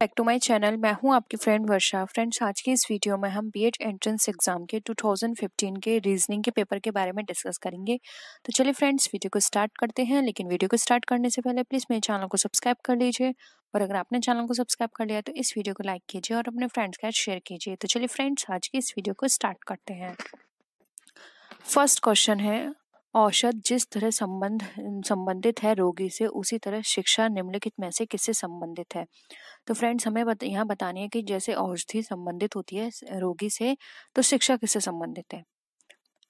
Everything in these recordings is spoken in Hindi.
Back to my channel. मैं हूं आपकी फ्रेंड वर्षा। फ्रेंड्स, आज की इस वीडियो में हम बीएड एंट्रेंस एग्जाम के 2015 के रीजनिंग के पेपर के बारे में डिस्कस करेंगे। तो चलिए फ्रेंड्स, वीडियो को स्टार्ट करते हैं। लेकिन वीडियो को स्टार्ट करने से पहले प्लीज़ मेरे चैनल को सब्सक्राइब कर लीजिए, और अगर आपने चैनल को सब्सक्राइब कर लिया तो इस वीडियो को लाइक कीजिए और अपने फ्रेंड्स के साथ शेयर कीजिए। तो चलिए फ्रेंड्स, आज की इस वीडियो को स्टार्ट करते हैं। फर्स्ट क्वेश्चन है, औषध जिस तरह संबंधित है रोगी से, उसी तरह शिक्षा निम्नलिखित में से किससे संबंधित है। तो फ्रेंड्स, हमें यहाँ बतानी है कि जैसे औषधि संबंधित होती है रोगी से, तो शिक्षा किससे संबंधित है।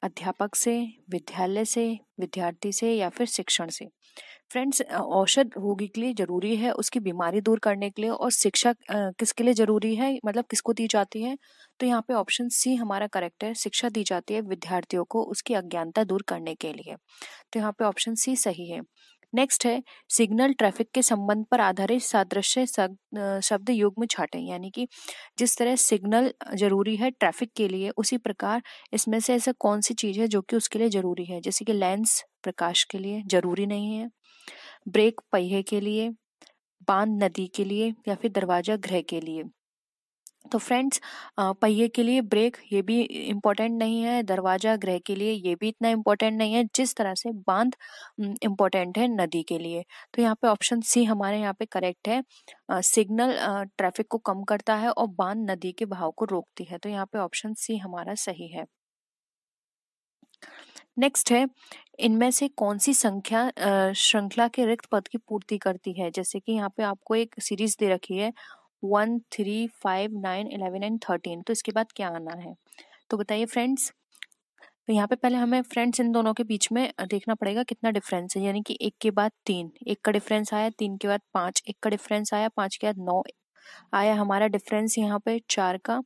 अध्यापक से, विद्यालय से, विद्यार्थी से, या फिर शिक्षण से। फ्रेंड्स, औषध रोगी के लिए जरूरी है उसकी बीमारी दूर करने के लिए, और शिक्षा किसके लिए जरूरी है, मतलब किसको दी जाती है। तो यहाँ पे ऑप्शन सी हमारा करेक्ट है। शिक्षा दी जाती है विद्यार्थियों को उसकी अज्ञानता दूर करने के लिए। तो यहाँ पे ऑप्शन सी सही है। नेक्स्ट है, सिग्नल ट्रैफिक के संबंध पर आधारित सादृश्य शब्द युग्म छाटें। यानी कि जिस तरह सिग्नल जरूरी है ट्रैफिक के लिए, उसी प्रकार इसमें से ऐसा कौन सी चीज है जो कि उसके लिए जरूरी है। जैसे कि लेंस प्रकाश के लिए जरूरी नहीं है, ब्रेक पहिए के लिए, बांध नदी के लिए, या फिर दरवाजा गृह के लिए। तो फ्रेंड्स, पहिए के लिए ब्रेक ये भी इम्पोर्टेंट नहीं है, दरवाजा गृह के लिए ये भी इतना इम्पोर्टेंट नहीं है जिस तरह से बांध इम्पोर्टेंट है नदी के लिए। तो यहाँ पे ऑप्शन सी हमारे यहाँ पे करेक्ट है। सिग्नल ट्रैफिक को कम करता है और बांध नदी के बहाव को रोकती है। तो यहाँ पे ऑप्शन सी हमारा सही है। नेक्स्ट है, इनमें से कौन सी संख्या श्रृंखला के रिक्त पद की पूर्ति करती है। जैसे कि यहाँ पे आपको एक सीरीज दे रखी है 1, 3, 5, 9, 11 एंड 13। तो इसके बाद क्या आना है, तो बताइए फ्रेंड्स। तो यहाँ पे पहले हमें फ्रेंड्स इन दोनों के बीच में देखना पड़ेगा कितना डिफरेंस है। यानी कि 1 के बाद 3, 1 का डिफरेंस आया, 3 के बाद 5, 1 का डिफरेंस आया, 5 के बाद 9 आया हमारा डिफरेंस यहाँ पे 4 का।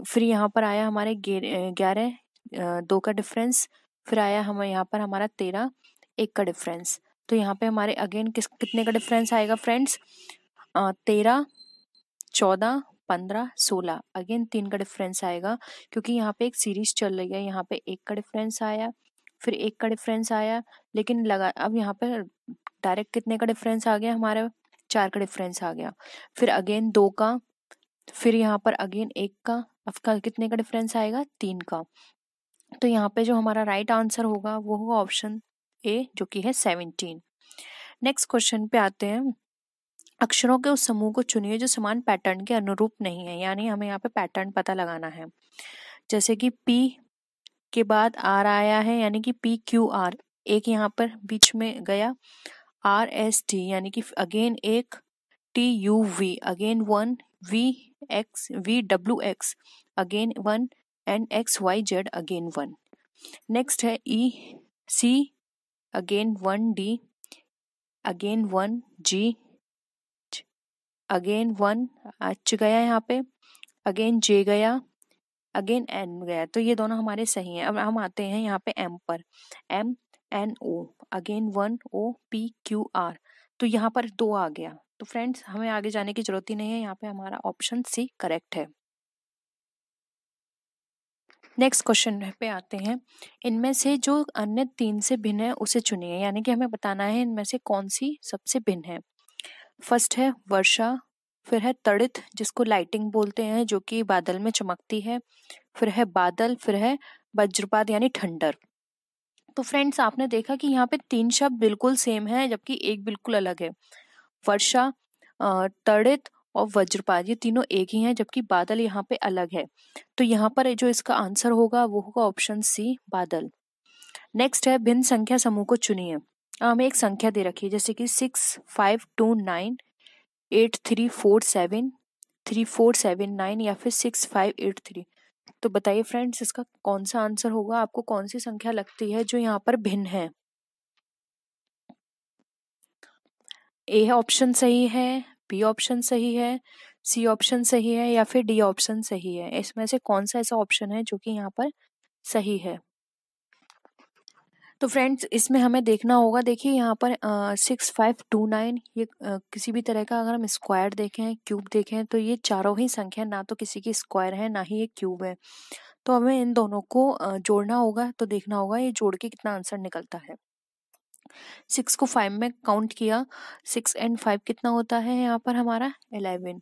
फिर यहाँ पर आया हमारे 11, 2 का डिफरेंस। फिर आया हमें यहाँ पर हमारा 13, 1 का डिफरेंस। तो यहाँ पे हमारे अगेन कितने का डिफरेंस आएगा फ्रेंड्स, 13, 14, 15, 16। अगेन 3 का डिफरेंस आएगा, क्योंकि यहाँ पे एक सीरीज चल रही है। यहाँ पे 1 का डिफरेंस आया, फिर 1 का डिफरेंस आया, लेकिन अब यहाँ पे डायरेक्ट कितने का डिफरेंस आ गया हमारा, 4 का डिफरेंस आ गया। फिर अगेन 2 का, फिर यहाँ पर अगेन 1 का, अब कितने का डिफरेंस आएगा, 3 का। तो यहाँ पे जो हमारा राइट आंसर होगा वो होगा ऑप्शन ए, जो कि है 17। नेक्स्ट क्वेश्चन पे आते हैं। अक्षरों के उस समूह को चुनिए जो समान पैटर्न के अनुरूप नहीं है। यानी हमें यहाँ पे पैटर्न पता लगाना है। जैसे कि P के बाद R आया है, यानी कि PQR, एक यहाँ पर बीच में गया, RST यानी कि अगेन एक, TUV again 1, VWX again 1, and XYZ again 1। Next है EC again 1D again 1G again 1 H गया यहाँ पे, अगेन J गया, अगेन N गया। तो ये दोनों हमारे सही हैं। अब हम आते हैं यहाँ पे M पर, MNO अगेन 1OPQR। तो यहाँ पर 2 आ गया। तो फ्रेंड्स, हमें आगे जाने की जरूरत ही नहीं है, यहाँ पे हमारा ऑप्शन सी करेक्ट है। नेक्स्ट क्वेश्चन पे आते हैं। इनमें से जो अन्य 3 से भिन्न है उसे चुनिए। यानी कि हमें बताना है इनमें से कौन सी सबसे भिन्न है। फर्स्ट है वर्षा, फिर है तड़ित जिसको लाइटिंग बोलते हैं, जो कि बादल में चमकती है, फिर है बादल, फिर है वज्रपात यानी ठंडर। तो फ्रेंड्स, आपने देखा कि यहाँ पे 3 शब्द बिल्कुल सेम है, जबकि एक बिल्कुल अलग है। वर्षा, तड़ित और वज्रपात ये तीनों एक ही हैं, जबकि बादल यहाँ पे अलग है। तो यहाँ पर जो इसका आंसर होगा वो होगा ऑप्शन सी, बादल। नेक्स्ट है, भिन्न संख्या समूह को चुनिए। हमें एक संख्या दे रखी है, जैसे कि 6, 5, 2, 9, 8, 3, 4, 7, 3, 4, 7, 9, या फिर 6, 5, 8, 3। तो बताइए फ्रेंड्स, इसका कौन सा आंसर होगा। आपको कौन सी संख्या लगती है जो यहाँ पर भिन्न है। ए ऑप्शन सही है, बी ऑप्शन सही है, सी ऑप्शन सही है, या फिर डी ऑप्शन सही है। इसमें से कौन सा ऐसा ऑप्शन है जो कि यहाँ पर सही है। तो फ्रेंड्स, इसमें हमें देखना होगा। देखिए यहाँ पर 6, 5, 2, 9 ये किसी भी तरह का अगर हम स्क्वायर देखें, क्यूब देखें, तो ये चारों ही संख्या ना तो किसी की स्क्वायर है ना ही ये क्यूब है। तो हमें इन दोनों को जोड़ना होगा। तो देखना होगा ये जोड़ के कितना आंसर निकलता है। 6 को 5 में काउंट किया, 6 एंड 5 कितना होता है यहाँ पर हमारा 11।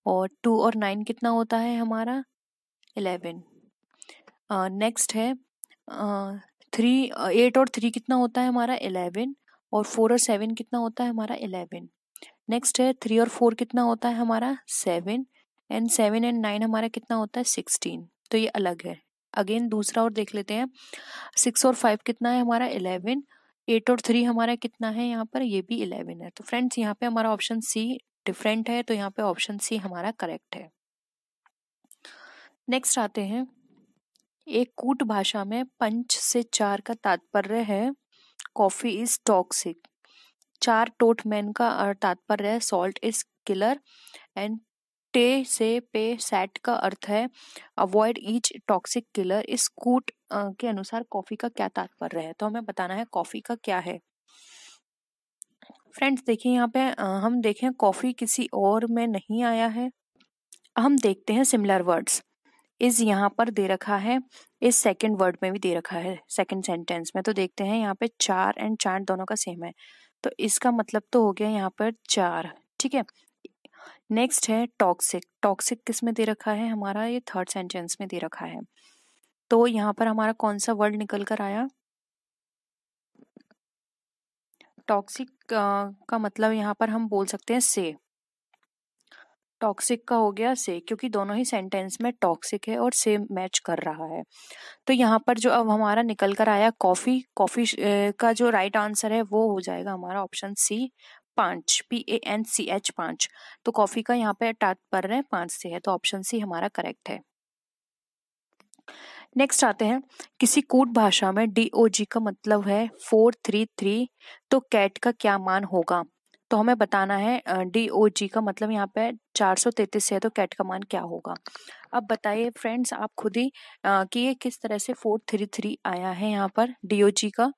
और 2 और 9 कितना होता है हमारा 11। नेक्स्ट है 8 और 3 कितना होता है हमारा 11, और 4 और 7 कितना होता है हमारा 11। नेक्स्ट है 3 और 4 कितना होता है हमारा 7, एंड 7 एंड 9 हमारा कितना होता है 16। तो ये अलग है। अगेन दूसरा और देख लेते हैं। 6 और 5 कितना है हमारा 11, 8 और 3 हमारा कितना है यहाँ पर, ये भी 11 है। तो फ्रेंड्स यहाँ पे हमारा ऑप्शन सी डिफरेंट है, तो यहाँ पे ऑप्शन सी हमारा करेक्ट है। नेक्स्ट आते हैं, एक कूट भाषा में 5 से 4 का तात्पर्य है कॉफी इज टॉक्सिक। 4 टोट मैन का तात्पर्य है सॉल्ट इज किलर, एंड टे से पे सेट का अर्थ है अवॉइड ईच टॉक्सिक किलर। इस कूट के अनुसार कॉफी का क्या तात्पर्य है, तो हमें बताना है कॉफी का क्या है। फ्रेंड्स देखिए यहाँ पे हम देखें कॉफी किसी और में नहीं आया है। हम देखते हैं सिमिलर वर्ड्स। इस यहाँ पर दे रखा है, इस सेकंड वर्ड में भी दे रखा है सेकंड सेंटेंस में। तो देखते हैं यहाँ पे 4 एंड चांट दोनों का सेम है, तो इसका मतलब तो हो गया यहाँ पर 4। ठीक है। नेक्स्ट है टॉक्सिक। टॉक्सिक किस में दे रखा है हमारा, ये थर्ड सेंटेंस में दे रखा है। तो यहाँ पर हमारा कौन सा वर्ड निकल कर आया, टॉक्सिक का मतलब यहाँ पर हम बोल सकते हैं से। टॉक्सिक का हो गया से, क्योंकि दोनों ही सेंटेंस में टॉक्सिक है और से मैच कर रहा है। तो यहाँ पर जो अब हमारा निकल कर आया कॉफी, कॉफी का जो राइट आंसर है वो हो जाएगा हमारा ऑप्शन सी 5, PANCH 5। तो कॉफी का यहाँ पे तात्पर्य 5 से है, तो ऑप्शन सी हमारा करेक्ट है। नेक्स्ट आते हैं, किसी कूट भाषा में DOG का मतलब है 433, तो कैट का क्या मान होगा। तो हमें बताना है DOG का मतलब यहाँ पे 433 है, तो कैट का मान क्या होगा। अब बताइए फ्रेंड्स आप खुद ही कि ये किस तरह से 433 आया है यहाँ पर DOG का।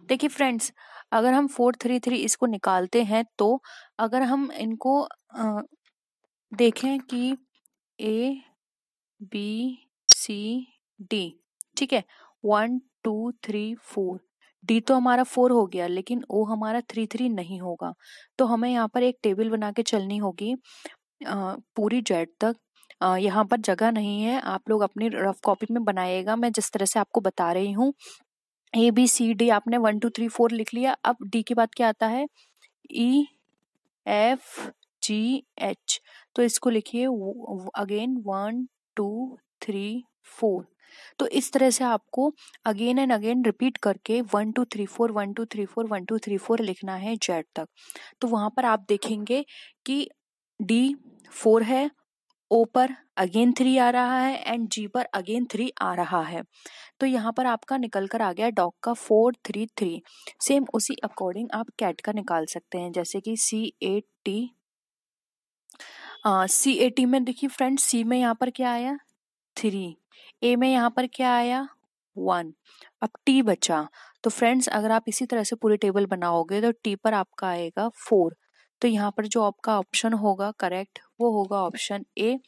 देखिए फ्रेंड्स, अगर हम 433 इसको निकालते हैं, तो अगर हम इनको देखें कि ABCD, ठीक है, 1 2 3 4, डी तो हमारा 4 हो गया, लेकिन ओ हमारा 3 नहीं होगा। तो हमें यहाँ पर एक टेबल बना के चलनी होगी पूरी जेड तक। यहाँ पर जगह नहीं है, आप लोग अपनी रफ कॉपी में बनाइएगा। मैं जिस तरह से आपको बता रही हूँ, ABCD आपने 1 2 3 4 लिख लिया। अब डी के बाद क्या आता है, EFGH, तो इसको लिखिए अगेन 1 2 3 4। तो इस तरह से आपको अगेन एंड अगेन रिपीट करके 1 2 3 4 1 2 3 4 1 2 3 4 लिखना है जेड तक। तो वहां पर आप देखेंगे कि डी 4 है, ओ पर अगेन 3 आ रहा है, एंड जी पर अगेन 3 आ रहा है। तो यहाँ पर आपका निकल कर आ गया डॉग का 433। सेम उसी अकॉर्डिंग आप कैट का निकाल सकते हैं, जैसे कि CAT में देखिए फ्रेंड्स, सी में यहाँ पर क्या आया 3, ए में यहाँ पर क्या आया 1, अब टी बचा। तो फ्रेंड्स अगर आप इसी तरह से पूरी टेबल बनाओगे तो टी पर आपका आएगा 4। तो यहाँ पर जो आपका ऑप्शन होगा करेक्ट, वो होगा ऑप्शन ए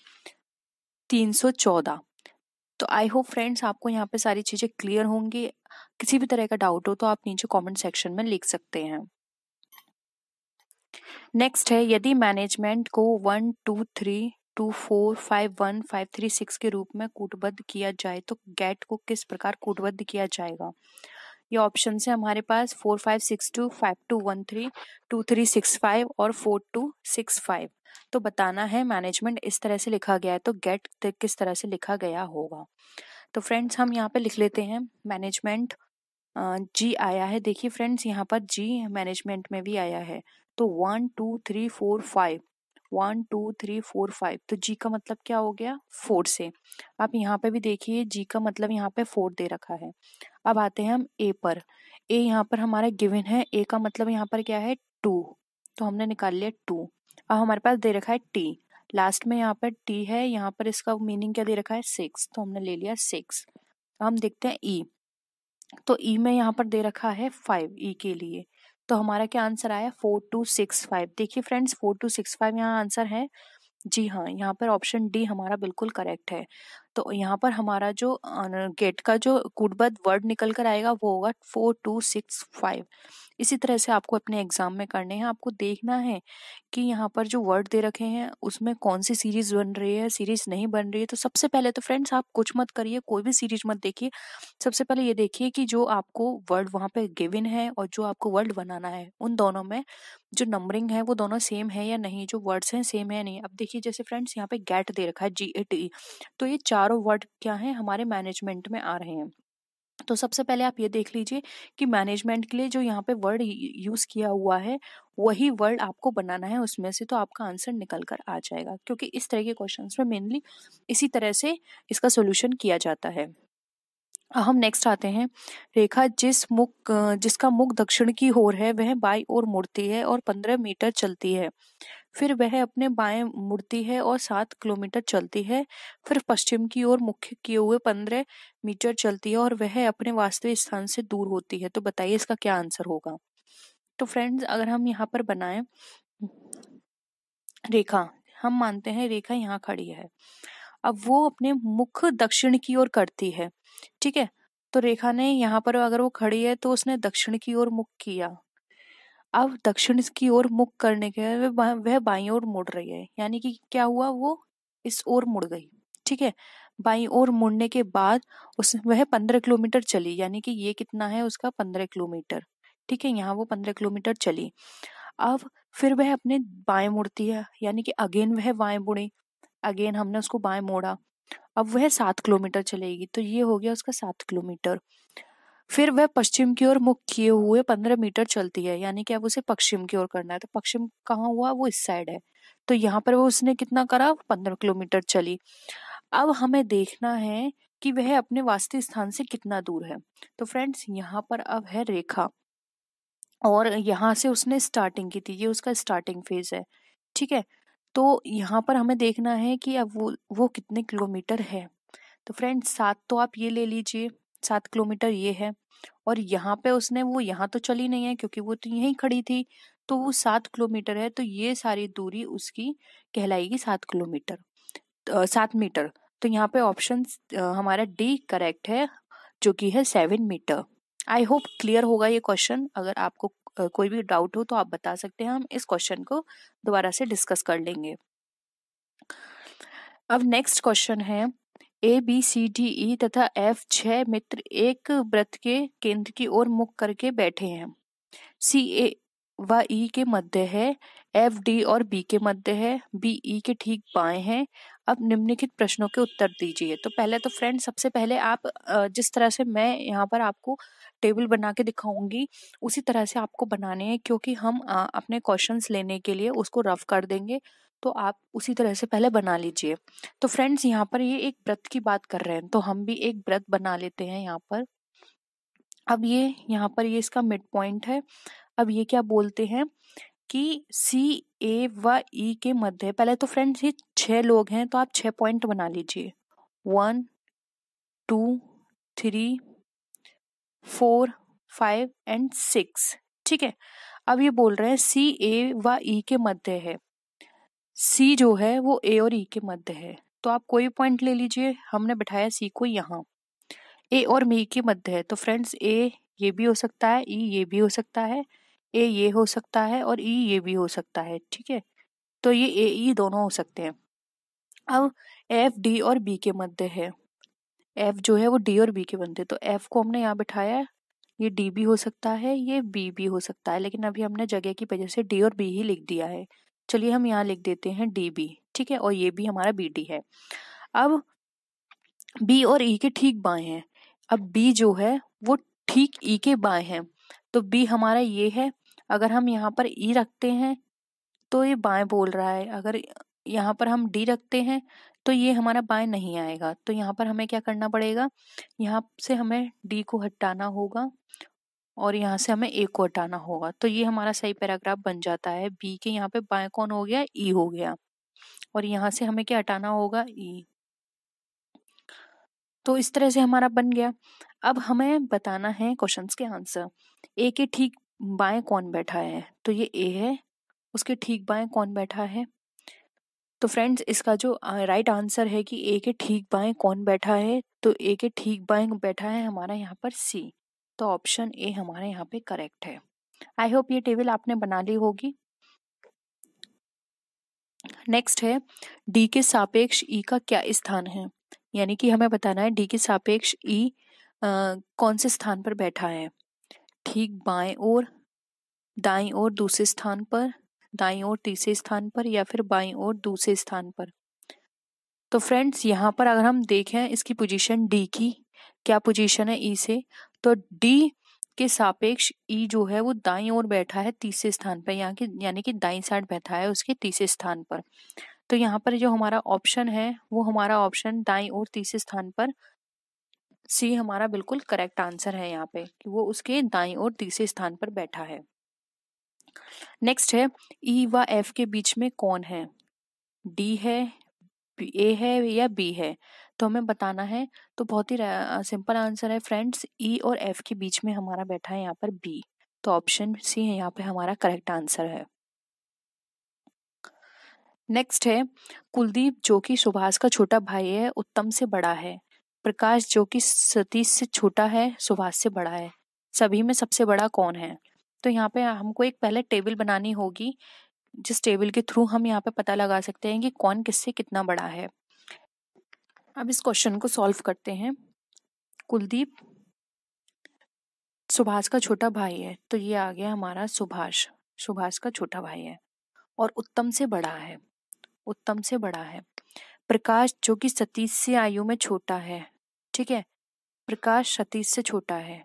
314। तो आई होप फ्रेंड्स आपको यहाँ पे सारी चीजें क्लियर होंगी। किसी भी तरह का डाउट हो तो आप नीचे कमेंट सेक्शन में लिख सकते हैं। नेक्स्ट है, यदि मैनेजमेंट को 1 2 3 2 4 5 1 5 3 6 के रूप में कूटबद्ध किया जाए तो गेट को किस प्रकार कूटबद्ध किया जाएगा। ये ऑप्शन है हमारे पास 4 5 6 2 5 2 1 3 2 3 6 5 और 4 2 6 5। तो बताना है मैनेजमेंट इस तरह से लिखा गया है, तो गेट किस तरह से लिखा गया होगा। तो फ्रेंड्स हम यहाँ पे लिख लेते हैं मैनेजमेंट, जी आया है। देखिए फ्रेंड्स यहाँ पर जी मैनेजमेंट में भी आया है। तो 1 2 3 4 5, 1 2 3 4 5, तो जी का मतलब क्या हो गया 4 से। आप यहाँ पे भी देखिए जी का मतलब यहाँ पे 4 दे रखा है। अब आते हैं हम ए पर। ए यहाँ पर हमारा गिवन है, ए का मतलब यहाँ पर क्या है 2, तो हमने निकाल लिया 2। अब हमारे पास दे रखा है टी, लास्ट में यहाँ पर टी है, यहाँ पर इसका मीनिंग क्या दे रखा है 6, तो हमने ले लिया 6। हम देखते हैं ई, तो ई में यहाँ पर दे रखा है 5 ई के लिए। तो हमारा क्या आंसर आया 4 2 6 5। देखिए फ्रेंड्स 4 2 6 5 यहाँ आंसर है। जी हाँ, यहाँ पर ऑप्शन डी हमारा बिल्कुल करेक्ट है। तो यहाँ पर हमारा जो गेट का जो कूटबद्ध वर्ड निकल कर आएगा वो होगा 4265। इसी तरह से आपको अपने एग्जाम में करने हैं। आपको देखना है कि यहाँ पर जो वर्ड दे रखे हैं उसमें कौन सी सीरीज बन रही है, सीरीज नहीं बन रही है। तो सबसे पहले तो फ्रेंड्स आप कुछ मत करिए, कोई भी सीरीज मत देखिए। सबसे पहले ये देखिए कि जो आपको वर्ड वहाँ पे गिवन है और जो आपको वर्ड बनाना है उन दोनों में जो नंबरिंग है वो दोनों सेम है या नहीं, जो वर्ड्स हैं सेम है या नहीं। अब देखिए जैसे फ्रेंड्स यहाँ पे गेट दे रखा है GATE, तो ये चारों वर्ड क्या है हमारे मैनेजमेंट में आ रहे हैं। तो सबसे पहले आप ये देख लीजिए कि मैनेजमेंट के लिए जो यहाँ पे वर्ड यूज किया हुआ है वही वर्ड आपको बनाना है उसमें से, तो आपका आंसर निकल कर आ जाएगा। क्योंकि इस तरह के क्वेश्चंस में मेनली इसी तरह से इसका सोल्यूशन किया जाता है। हम नेक्स्ट आते हैं। रेखा जिसका मुख दक्षिण की ओर है वह बाईं ओर मुड़ती है और 15 मीटर चलती है। फिर वह अपने बाएं मुड़ती है और 7 किलोमीटर चलती है। फिर पश्चिम की ओर मुख किए हुए 15 मीटर चलती है और वह अपने वास्तविक स्थान से दूर होती है। तो बताइए इसका क्या आंसर होगा। तो फ्रेंड्स अगर हम यहाँ पर बनाएं रेखा, हम मानते हैं रेखा यहाँ खड़ी है। अब वो अपने मुख दक्षिण की ओर करती है, ठीक है। तो रेखा ने यहाँ पर अगर वो खड़ी है तो उसने दक्षिण की ओर मुख किया। अब दक्षिण की ओर मुख करने के वह बाईं ओर मुड़ रही है, यानी कि क्या हुआ, वो इस ओर मुड़ गई, ठीक है। बाईं ओर मुड़ने के बाद वह 15 किलोमीटर चली, यानी कि ये कितना है उसका 15 किलोमीटर, ठीक है। यहाँ वो 15 किलोमीटर चली। अब फिर वह अपने बाएं मुड़ती है, यानी कि अगेन वह बाएं मुड़ी, अगेन हमने उसको बाएं मोड़ा। अब वह 7 किलोमीटर चलेगी, तो ये हो गया उसका 7 किलोमीटर। फिर वह पश्चिम की ओर मुख किए हुए 15 मीटर चलती है, यानी कि अब उसे पश्चिम की ओर करना है। तो पश्चिम कहाँ हुआ, वो इस साइड है। तो यहाँ पर वो उसने कितना करा, 15 किलोमीटर चली। अब हमें देखना है कि वह अपने वास्तविक स्थान से कितना दूर है। तो फ्रेंड्स यहाँ पर अब है रेखा और यहाँ से उसने स्टार्टिंग की थी, ये उसका स्टार्टिंग फेज है, ठीक है। तो यहाँ पर हमें देखना है कि अब वो कितने किलोमीटर है। तो फ्रेंड्स 7 तो आप ये ले लीजिए, 7 किलोमीटर ये है। और यहाँ पे उसने वो यहाँ तो चली नहीं है क्योंकि वो तो यहीं खड़ी थी, तो वो 7 किलोमीटर है। तो ये सारी दूरी उसकी कहलाएगी 7 किलोमीटर, 7 मीटर। तो यहाँ पे ऑप्शन हमारा डी करेक्ट है, जो कि है 7 मीटर। आई होप क्लियर होगा ये क्वेश्चन। अगर आपको कोई भी डाउट हो तो आप बता सकते हैं, हम इस क्वेश्चन को दोबारा से डिस्कस कर लेंगे। अब नेक्स्ट क्वेश्चन है, ABCDE तथा F 6 मित्र एक वृत्त के केंद्र की ओर मुख करके बैठे हैं। CA व E के मध्य है, FD और B के मध्य है, BE के ठीक बाएं है। अब निम्नलिखित प्रश्नों के उत्तर दीजिए। तो पहले तो फ्रेंड सबसे पहले आप जिस तरह से मैं यहाँ पर आपको टेबल बना के दिखाऊंगी उसी तरह से आपको बनाने हैं, क्योंकि हम अपने क्वेश्चंस लेने के लिए उसको रफ कर देंगे। तो आप उसी तरह से पहले बना लीजिए। तो फ्रेंड्स यहाँ पर ये एक व्रत की बात कर रहे हैं, तो हम भी एक व्रत बना लेते हैं यहाँ पर। अब ये यहाँ पर ये इसका मिड पॉइंट है। अब ये क्या बोलते हैं कि CA व E के मध्य, पहले तो फ्रेंड्स ये 6 लोग हैं तो आप 6 पॉइंट बना लीजिए, 1 2 3 4 5 एंड 6, ठीक है। अब ये बोल रहे हैं CA व E के मध्य है, C जो है वो A और E के मध्य है। तो आप कोई पॉइंट ले लीजिए, हमने बैठाया C को यहाँ। A और B के मध्य है, तो फ्रेंड्स A ये भी हो सकता है, E ये भी हो सकता है, A ये हो सकता है और E ये भी हो सकता है, ठीक है। तो ये A E दोनों हो सकते हैं। अब F D और B के मध्य है, F जो है वो D और B के मध्य, तो F को हमने यहाँ बैठाया, ये D भी हो सकता है, ये B भी हो सकता है, लेकिन अभी हमने जगह की वजह से D और B ही लिख दिया है। चलिए हम यहाँ लिख देते हैं DB, ठीक है। और ये भी हमारा BD है। अब B और E के ठीक बाएं हैं। अब B जो है वो ठीक E के बाएं है, तो B हमारा ये है। अगर हम यहाँ पर E रखते हैं तो ये बाएं बोल रहा है, अगर यहाँ पर हम D रखते हैं तो ये हमारा बाएं नहीं आएगा। तो यहाँ पर हमें क्या करना पड़ेगा, यहाँ से हमें D को हटाना होगा और यहाँ से हमें A को हटाना होगा। तो ये हमारा सही पैराग्राफ बन जाता है। B के यहाँ पे बाएं कौन हो गया, E हो गया, और यहाँ से हमें क्या हटाना होगा, E। तो इस तरह से हमारा बन गया। अब हमें बताना है क्वेश्चंस के आंसर। ए के ठीक बाएं कौन बैठा है, तो ये ए है। उसके ठीक बाएं कौन बैठा है, तो फ्रेंड्स इसका जो राइट आंसर है कि ए के ठीक बाएं कौन बैठा है, तो ए के ठीक बाएं बैठा है हमारा यहाँ पर सी। तो ऑप्शन ए हमारे यहाँ पे करेक्ट है। आई होप ये टेबल आपने बना ली होगी। नेक्स्ट है डी के सापेक्ष ई का क्या स्थान है, यानी कि हमें बताना है डी के सापेक्ष ई कौन से स्थान पर बैठा है। ठीक बाएं ओर, दाईं ओर दूसरे स्थान पर, दाईं ओर तीसरे स्थान पर, या फिर बाईं ओर दूसरे स्थान पर। तो फ्रेंड्स यहाँ पर अगर हम देखें इसकी पोजीशन डी की क्या पोजीशन है ई से, तो डी के सापेक्ष ई जो है वो दाईं ओर बैठा है तीसरे स्थान पर, यहाँ की यानी कि दाईं साइड बैठा है उसके तीसरे स्थान पर। तो यहाँ पर जो हमारा ऑप्शन है वो हमारा ऑप्शन दाईं ओर तीसरे स्थान पर, सी हमारा बिल्कुल करेक्ट आंसर है यहाँ पे कि वो उसके दाईं ओर तीसरे स्थान पर बैठा है। नेक्स्ट है ई व एफ के बीच में कौन है, डी है, ए है या बी है। तो हमें बताना है, तो बहुत ही सिंपल आंसर है फ्रेंड्स, ई और एफ के बीच में हमारा बैठा है यहाँ पर बी। तो ऑप्शन सी है यहाँ पे हमारा करेक्ट आंसर है। नेक्स्ट है कुलदीप जो कि सुभाष का छोटा भाई है उत्तम से बड़ा है, प्रकाश जो कि सतीश से छोटा है सुभाष से बड़ा है, सभी में सबसे बड़ा कौन है। तो यहाँ पे हमको एक पहले टेबल बनानी होगी, जिस टेबल के थ्रू हम यहाँ पे पता लगा सकते हैं कि कौन किससे कितना बड़ा है। अब इस क्वेश्चन को सॉल्व करते हैं। कुलदीप सुभाष का छोटा भाई है, तो ये आ गया हमारा सुभाष, सुभाष का छोटा भाई है और उत्तम से बड़ा है, उत्तम से बड़ा है। प्रकाश जो कि सतीश से आयु में छोटा है, ठीक है, प्रकाश सतीश से छोटा है,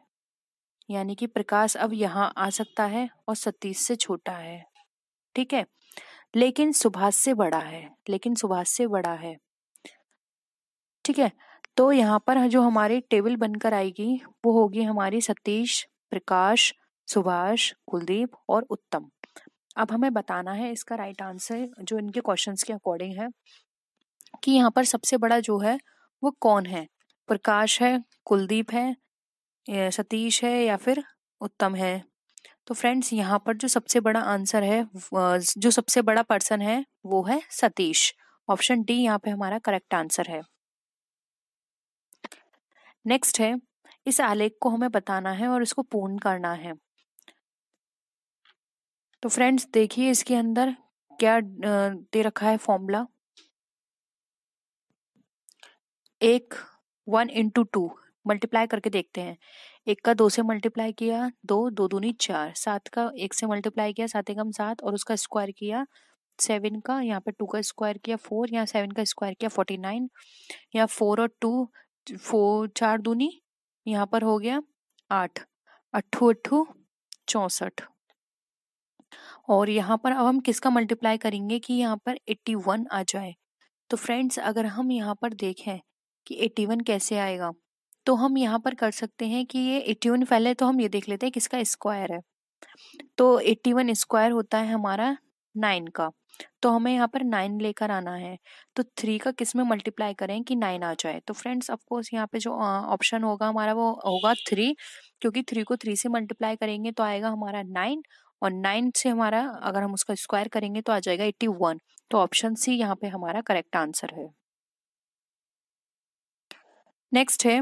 यानी कि प्रकाश अब यहाँ आ सकता है और सतीश से छोटा है, ठीक है, लेकिन सुभाष से बड़ा है, लेकिन सुभाष से बड़ा है, ठीक है। तो यहाँ पर जो हमारी टेबल बनकर आएगी वो होगी हमारी सतीश, प्रकाश, सुभाष, कुलदीप और उत्तम। अब हमें बताना है इसका राइट आंसर जो इनके क्वेश्चंस के अकॉर्डिंग है कि यहाँ पर सबसे बड़ा जो है वो कौन है, प्रकाश है, कुलदीप है, सतीश है या फिर उत्तम है। तो फ्रेंड्स यहाँ पर जो सबसे बड़ा आंसर है, जो सबसे बड़ा पर्सन है वो है सतीश। ऑप्शन डी यहाँ पे हमारा करेक्ट आंसर है। नेक्स्ट है इस आलेख को हमें बताना है और इसको पूर्ण करना है। तो फ्रेंड्स देखिए इसके अंदर क्या दे रखा है फॉर्मूला, एक 1 into 2 मल्टीप्लाई करके देखते हैं। एक का 2 से मल्टीप्लाई किया 2, 2 दूनी 4, 7 का 1 से मल्टीप्लाई किया 7 एकम 7 और उसका स्क्वायर किया 7 का, यहाँ पे 2 का स्क्वायर किया 4, यहाँ 7 का स्क्वायर किया 49, यहाँ 4 और 2 4 4 दूनी यहाँ पर हो गया 8, 8 8 64। और यहाँ पर अब हम किसका मल्टीप्लाई करेंगे कि यहाँ पर 81 आ जाए। तो फ्रेंड्स अगर हम यहाँ पर देखें कि 81 कैसे आएगा, तो हम यहाँ पर कर सकते हैं कि ये 81 पहले तो हम ये देख लेते हैं किसका स्क्वायर है। तो 81 स्क्वायर होता है हमारा 9 का, तो हमें यहाँ पर 9 लेकर आना है। तो 3 का किस में मल्टीप्लाई करें कि 9 आ जाए। तो फ्रेंड्स ऑफकोर्स यहाँ पे जो ऑप्शन होगा हमारा वो होगा 3, क्योंकि 3 को 3 से मल्टीप्लाई करेंगे तो आएगा हमारा 9, और 9 से हमारा अगर हम उसका स्क्वायर करेंगे तो आ जाएगा 81। तो ऑप्शन सी यहाँ पे हमारा करेक्ट आंसर है। नेक्स्ट है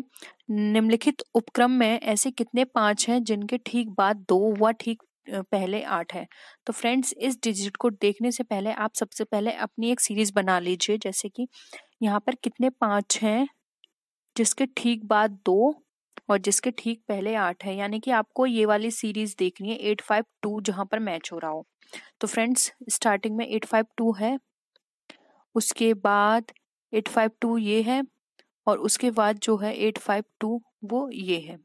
निम्नलिखित उपक्रम में ऐसे कितने 5 हैं जिनके ठीक बाद 2 व ठीक पहले 8 है। तो फ्रेंड्स इस डिजिट को देखने से पहले आप सबसे पहले अपनी एक सीरीज बना लीजिए, जैसे कि यहाँ पर कितने 5 हैं जिसके ठीक बाद 2 और जिसके ठीक पहले 8 है, यानी कि आपको ये वाली सीरीज देखनी है 852 जहां पर मैच हो रहा हो। तो फ्रेंड्स स्टार्टिंग में 852 है, उसके बाद 852 ये है, और उसके बाद जो है 852 वो ये है।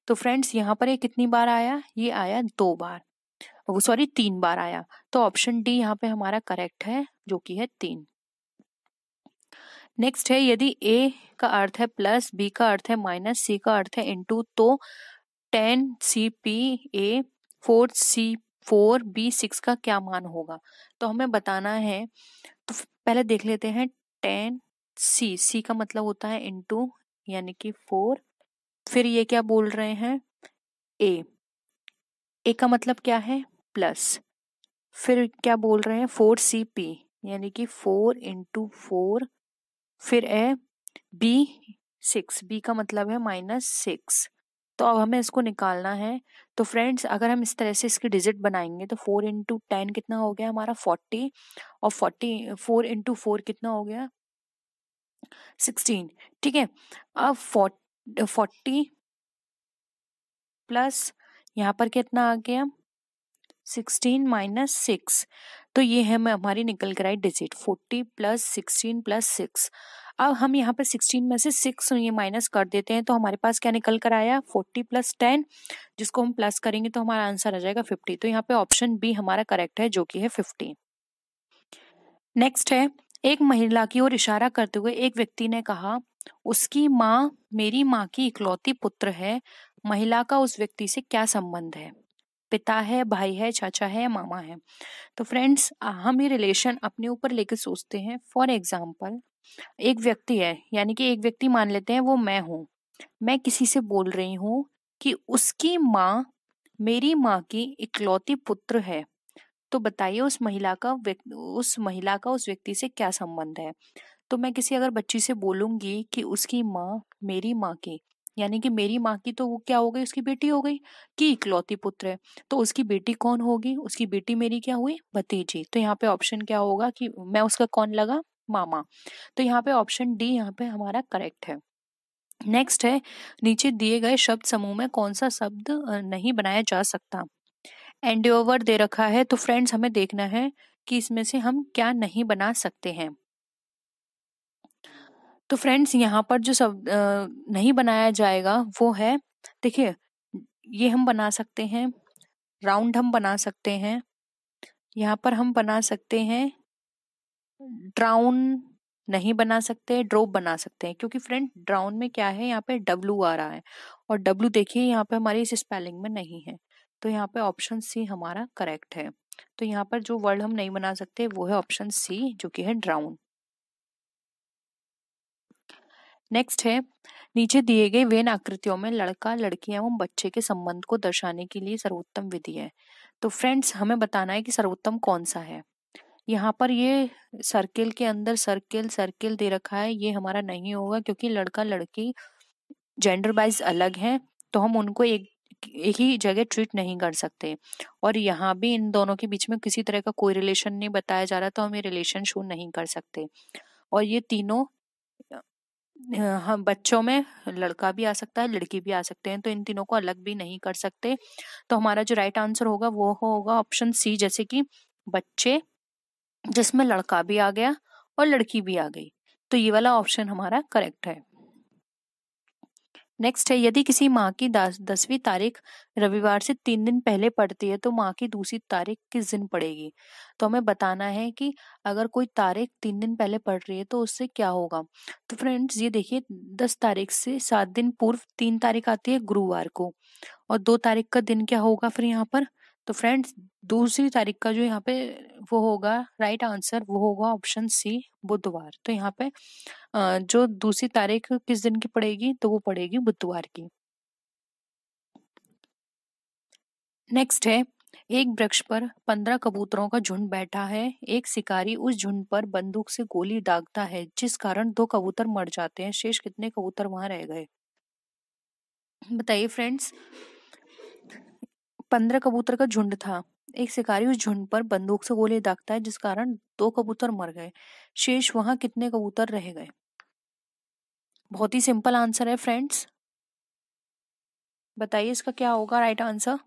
तो फ्रेंड्स यहाँ पर ये कितनी बार आया, ये आया 2 बार, वो सॉरी 3 बार आया। तो ऑप्शन डी यहाँ पे हमारा करेक्ट है जो कि है 3। नेक्स्ट है यदि ए का अर्थ है प्लस, बी का अर्थ है माइनस, सी का अर्थ है इनटू, तो 10 CPA 4C4 B6 का क्या मान होगा। तो हमें बताना है, तो पहले देख लेते हैं 10 C का मतलब होता है इनटू यानी कि 4, फिर ये क्या बोल रहे हैं ए का मतलब क्या है प्लस, फिर क्या बोल रहे हैं 4CP यानी कि 4 इंटू 4, फिर है बी 6, बी का मतलब है -6। तो अब हमें इसको निकालना है। तो फ्रेंड्स अगर हम इस तरह से इसकी डिजिट बनाएंगे तो 4 इंटू 10 कितना हो गया हमारा 40, और 4 इंटू 4 कितना हो गया 16। ठीक है, अब 40 प्लस यहाँ पर कितना आ गया 16 -6, तो ये है हमारी निकल कर आई डिजिट 40 प्लस 16 प्लस 6। अब हम यहाँ पे 16 में से 6 ये माइनस कर देते हैं तो हमारे पास क्या निकल कर आया 40 प्लस 10, जिसको हम प्लस करेंगे तो हमारा आंसर आ जाएगा 50। तो यहाँ पे ऑप्शन बी हमारा करेक्ट है जो कि है 50। नेक्स्ट है, एक महिला की ओर इशारा करते हुए एक व्यक्ति ने कहा, उसकी माँ मेरी माँ की इकलौती पुत्र है। महिला का उस व्यक्ति से क्या संबंध है? पिता है, भाई है, चाचा है, मामा है। तो फ्रेंड्स हम ये रिलेशन अपने ऊपर लेके सोचते हैं। फॉर एग्जाम्पल एक व्यक्ति है, यानी कि एक व्यक्ति मान लेते हैं वो मैं हूँ। मैं किसी से बोल रही हूँ कि उसकी माँ मेरी माँ की इकलौती पुत्र है। तो बताइए उस महिला का उस व्यक्ति से क्या संबंध है? तो मैं किसी अगर बच्ची से बोलूंगी कि उसकी माँ मेरी माँ की, यानी कि मेरी माँ की, तो वो क्या हो गई उसकी बेटी हो गई कि इकलौती पुत्र है। तो उसकी बेटी कौन होगी? उसकी बेटी मेरी क्या हुई? भतीजी। तो यहाँ पे ऑप्शन क्या होगा कि मैं उसका कौन लगा? मामा। तो यहाँ पे ऑप्शन डी यहाँ पे हमारा करेक्ट है। नेक्स्ट है, नीचे दिए गए शब्द समूह में कौन सा शब्द नहीं बनाया जा सकता? एंडोवर दे रखा है, तो फ्रेंड्स हमें देखना है कि इसमें से हम क्या नहीं बना सकते हैं। तो फ्रेंड्स यहाँ पर जो शब्द नहीं बनाया जाएगा वो है, देखिए ये हम बना सकते हैं, राउंड हम बना सकते हैं, यहाँ पर हम बना सकते हैं ड्राउन, नहीं बना सकते, ड्रॉप बना सकते हैं। क्योंकि फ्रेंड ड्राउन में क्या है, यहाँ पे डब्लू आ रहा है और डब्लू देखिए यहाँ पे हमारी इस स्पेलिंग में नहीं है। तो यहाँ पे ऑप्शन सी हमारा करेक्ट है। तो यहाँ पर जो वर्ड हम नहीं बना सकते वो है ऑप्शन सी जो कि है ड्राउन। नेक्स्ट है, नीचे दिए गए वेन आकृतियों में लड़का, लड़की एवं बच्चे के संबंध को दर्शाने के लिए सर्वोत्तम विधि है। तो फ्रेंड्स हमें बताना है कि सर्वोत्तम कौन सा है। यहाँ पर ये सर्किल के अंदर सर्किल सर्किल दे रखा है, ये हमारा नहीं होगा क्योंकि लड़का लड़की जेंडर वाइज अलग हैं, तो हम उनको एक ही जगह ट्रीट नहीं कर सकते। और यहाँ भी इन दोनों के बीच में किसी तरह का कोई रिलेशन नहीं बताया जा रहा, तो हम ये रिलेशन शो नहीं कर सकते। और ये तीनों हम बच्चों में लड़का भी आ सकता है, लड़की भी आ सकते हैं, तो इन तीनों को अलग भी नहीं कर सकते। तो हमारा जो राइट आंसर होगा वो होगा ऑप्शन सी, जैसे कि बच्चे जिसमें लड़का भी आ गया और लड़की भी आ गई। तो ये वाला ऑप्शन हमारा करेक्ट है। नेक्स्ट है, यदि किसी माह की 10वीं तारीख रविवार से 3 दिन पहले पड़ती है तो माह की दूसरी तारीख किस दिन पड़ेगी? तो हमें बताना है कि अगर कोई तारीख 3 दिन पहले पड़ रही है तो उससे क्या होगा। तो फ्रेंड्स ये देखिए 10 तारीख से 7 दिन पूर्व 3 तारीख आती है गुरुवार को, और 2 तारीख का दिन क्या होगा फिर यहाँ पर? तो फ्रेंड्स दूसरी तारीख का जो यहाँ पे वो होगा राइट आंसर वो होगा ऑप्शन सी बुधवार। तो यहाँ पे जो दूसरी तारीख किस दिन की पड़ेगी? तो वो पड़ेगी बुधवार की। नेक्स्ट है, एक वृक्ष पर 15 कबूतरों का झुंड बैठा है। एक शिकारी उस झुंड पर बंदूक से गोली दागता है जिस कारण 2 कबूतर मर जाते हैं। शेष कितने कबूतर वहां रह गए? बताइए फ्रेंड्स। 15 कबूतर का झुंड था, एक शिकारी उस झुंड पर बंदूक से गोली दागता है जिस कारण 2 कबूतर मर गए। शेष वहां कितने कबूतर रह गए? बहुत ही सिंपल आंसर है फ्रेंड्स, बताइए इसका क्या होगा राइट आंसर।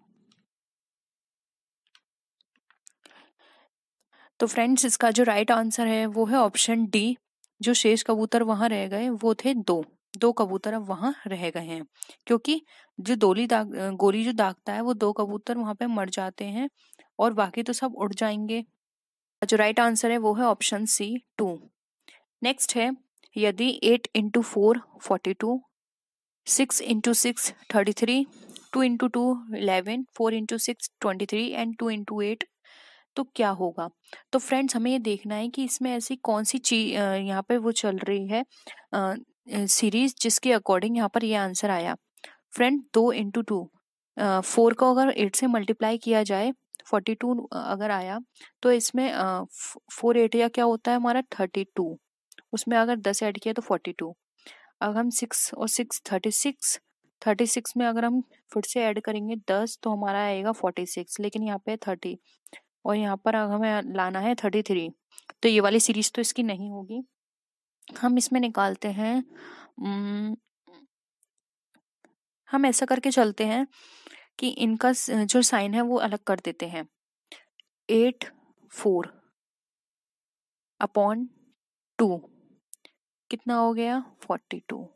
तो फ्रेंड्स इसका जो राइट आंसर है वो है ऑप्शन डी, जो शेष कबूतर वहां रह गए वो थे 2 कबूतर अब वहां रह गए हैं, क्योंकि जो गोली जो दागता है वो 2 कबूतर वहां पे मर जाते हैं और बाकी तो सब उड़ जाएंगे। जो राइट आंसर है वो है ऑप्शन सी 2। नेक्स्ट है, यदि 8 into 4 42, 6 into 6 33, 2 into 2 11, 4 into 6 23 and 2 into 8 तो क्या होगा? तो फ्रेंड्स हमें ये देखना है कि इसमें ऐसी कौन सी चीज यहाँ पे वो चल रही है सीरीज जिसके अकॉर्डिंग यहाँ पर ये आंसर आया। फ्रेंड 2 इंटू 2 4 को अगर 8 से मल्टीप्लाई किया जाए 42 अगर आया तो इसमें 4 8 या क्या होता है हमारा 32, उसमें अगर 10 ऐड किया तो 42। अगर हम 6 और 6 36, 36 में अगर हम फिर से ऐड करेंगे 10 तो हमारा आएगा 46, लेकिन यहाँ पे 30 और यहाँ पर हमें लाना है 33, तो ये वाली सीरीज तो इसकी नहीं होगी। हम इसमें निकालते हैं, हम ऐसा करके चलते हैं कि इनका जो साइन है वो अलग कर देते हैं। 8 4 अपॉन 2 कितना हो गया 42।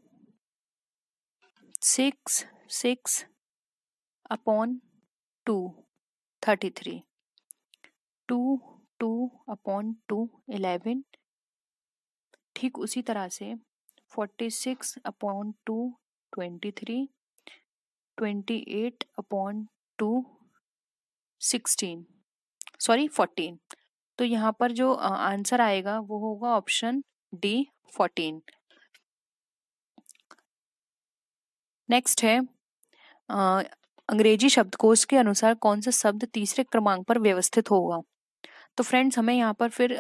6 6 अपॉन 2 33। 2 2 अपॉन 2 11। ठीक उसी तरह से 46 अपॉन 2 23। 28 upon 2 16, sorry 14। तो यहाँ पर जो आंसर आएगा वो होगा ऑप्शन डी 14। नेक्स्ट है अंग्रेजी शब्दकोश के अनुसार कौन सा शब्द तीसरे क्रमांक पर व्यवस्थित होगा। तो फ्रेंड्स हमें यहाँ पर फिर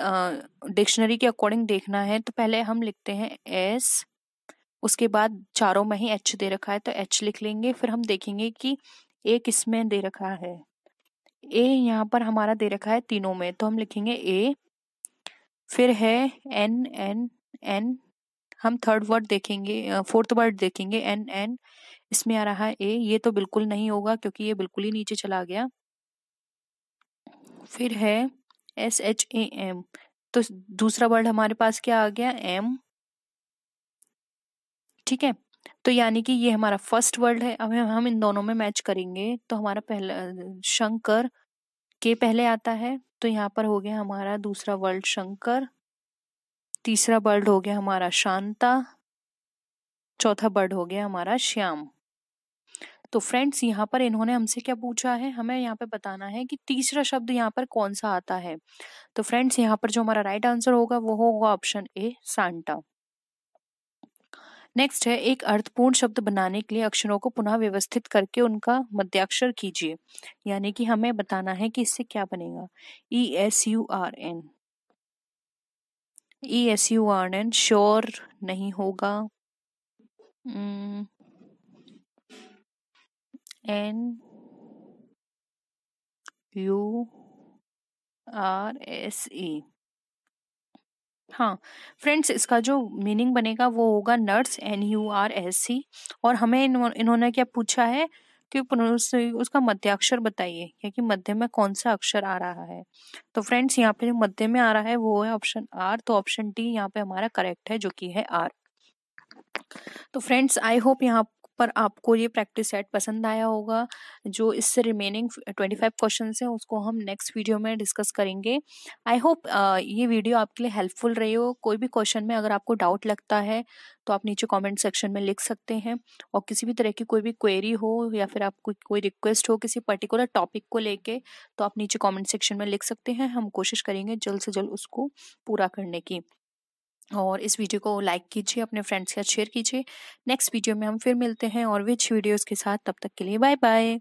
डिक्शनरी के अकॉर्डिंग देखना है। तो पहले हम लिखते हैं एस, उसके बाद चारों में ही एच दे रखा है तो एच लिख लेंगे। फिर हम देखेंगे कि ए किसमें दे रखा है, ए यहाँ पर हमारा दे रखा है तीनों में, तो हम लिखेंगे ए। फिर है एन एन एन, हम थर्ड वर्ड देखेंगे, फोर्थ वर्ड देखेंगे एन एन, इसमें आ रहा है ए, ये तो बिल्कुल नहीं होगा क्योंकि ये बिल्कुल ही नीचे चला गया। फिर है एस एच ए एम, तो दूसरा वर्ड हमारे पास क्या आ गया एम, ठीक है। तो यानी कि ये हमारा फर्स्ट वर्ड है। अब हम इन दोनों में मैच करेंगे तो हमारा पहला शंकर के पहले आता है, तो यहाँ पर हो गया हमारा दूसरा वर्ड शंकर, तीसरा वर्ड हो गया हमारा शांता, चौथा वर्ड हो गया हमारा श्याम। तो फ्रेंड्स यहाँ पर इन्होंने हमसे क्या पूछा है, हमें यहाँ पे बताना है कि तीसरा शब्द यहाँ पर कौन सा आता है। तो फ्रेंड्स यहाँ पर जो हमारा राइट आंसर होगा वो होगा ऑप्शन ए सांता। नेक्स्ट है एक अर्थपूर्ण शब्द बनाने के लिए अक्षरों को पुनः व्यवस्थित करके उनका मध्याक्षर कीजिए। यानी कि हमें बताना है कि इससे क्या बनेगा। ESURN, ESURN श्योर नहीं होगा। NURSE, हाँ फ्रेंड्स इसका जो मीनिंग बनेगा वो होगा नर्स, NURSE। और हमें इन्होंने क्या पूछा है कि उसका मध्याक्षर बताइए, क्योंकि मध्य में कौन सा अक्षर आ रहा है। तो फ्रेंड्स यहाँ पे जो मध्य में आ रहा है वो है ऑप्शन आर, तो ऑप्शन डी यहाँ पे हमारा करेक्ट है जो कि है आर। तो फ्रेंड्स आई होप यहाँ पर आपको ये प्रैक्टिस सेट पसंद आया होगा। जो इससे रिमेनिंग 25 क्वेश्चन हैं उसको हम नेक्स्ट वीडियो में डिस्कस करेंगे। आई होप ये वीडियो आपके लिए हेल्पफुल रही हो। कोई भी क्वेश्चन में अगर आपको डाउट लगता है तो आप नीचे कमेंट सेक्शन में लिख सकते हैं, और किसी भी तरह की कोई भी क्वेरी हो या फिर आपको कोई रिक्वेस्ट हो किसी पर्टिकुलर टॉपिक को लेके तो आप नीचे कॉमेंट सेक्शन में लिख सकते हैं। हम कोशिश करेंगे जल्द से जल्द उसको पूरा करने की। और इस वीडियो को लाइक कीजिए, अपने फ्रेंड्स के साथ शेयर कीजिए। नेक्स्ट वीडियो में हम फिर मिलते हैं और विच वीडियोस के साथ। तब तक के लिए बाय बाय।